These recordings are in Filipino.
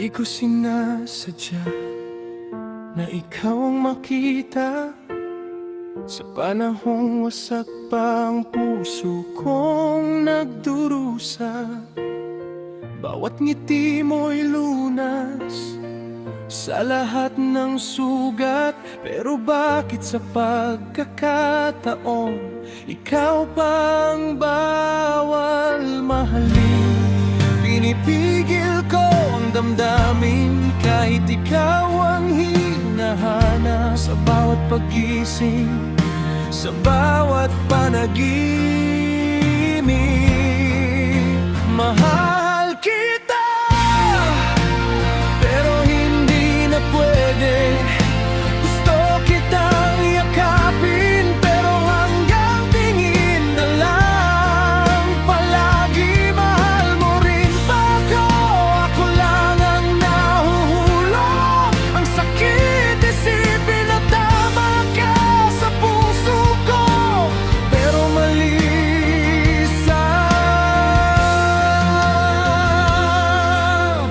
Di ko sinasadya na ikaw ang makita sa panahong wasak pa ang puso kong nagdurusa. Bawat ngiti mo'y lunas sa lahat ng sugat. Pero bakit sa pagkakataon ikaw pang bawal mahalin? Pinipigil ko ang damdamin kahit ikaw ang hinahanap. Sa bawat pagising, sa bawat panaginip, mahal kita, pero hindi na pwede. Gusto kitang yakapin, pero hanggang tingin na lang. Palagi mahal mo rin ba ako? Ako lang ang nahuhulog. Ang sakit isipin na tama ka sa puso ko, pero mali sa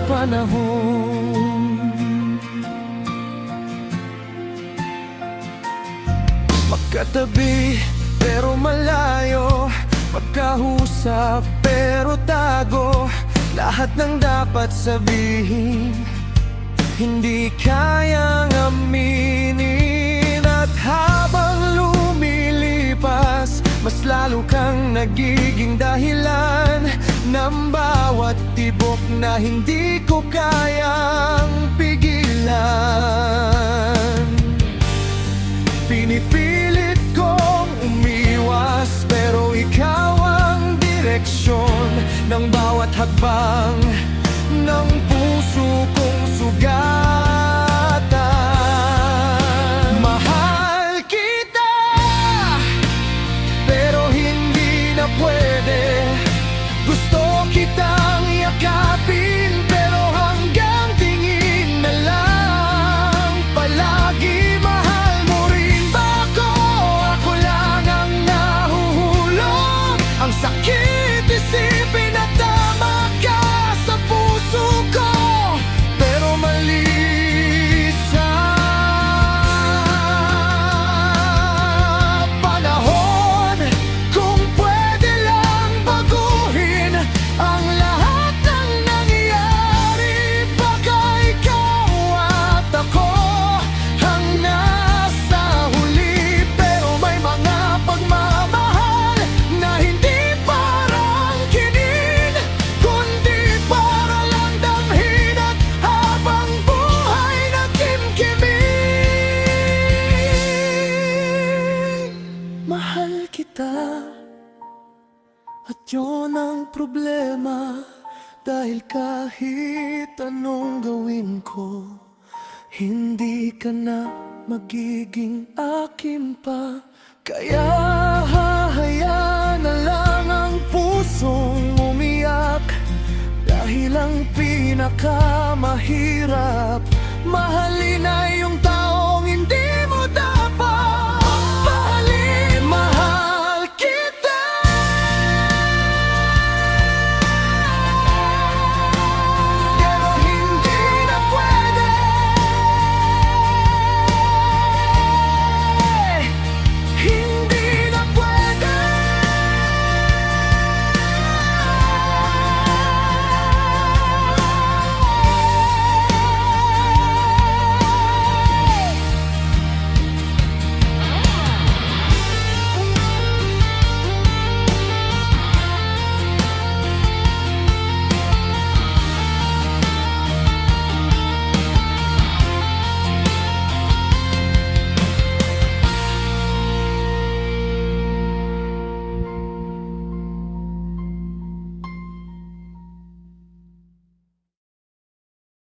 panahon. Magkatabi pero malayo, magkahusap pero tago. Lahat ng dapat sabihin, hindi kayang aminin. At habang lumilipas, mas lalo kang nagiging dahilan ng bawat tibok na hindi ko kayang pigilan. Pinipilit kong umiwas, pero ikaw ang direksyon ng bawat hakbang ng puso kong sugatan. Mahal kita, pero hindi na pwede. Gusto kitang yakapin, pero hanggang tingin na lang. Palagi mahal mo rin ba ako? Ako lang ang nahuhulog. Ang sakit isipin na tama ka sa puso ko, pero mali sa panahon. Kung pwede lang baguhin ang lahat ng nangyari, baka ikaw at ako ang nasa huli. Pero may mga pagmamahal na hindi parang kinin, kundi para lang damhin at habang buhay na kimkimin. Mahal kita, at yun ang problema. Dahil kahit anong gawin ko, hindi ka na magiging akin pa. Kaya hahayaan na lang ang pusong umiyak, dahil ang pinakamahirap mahalin ay yung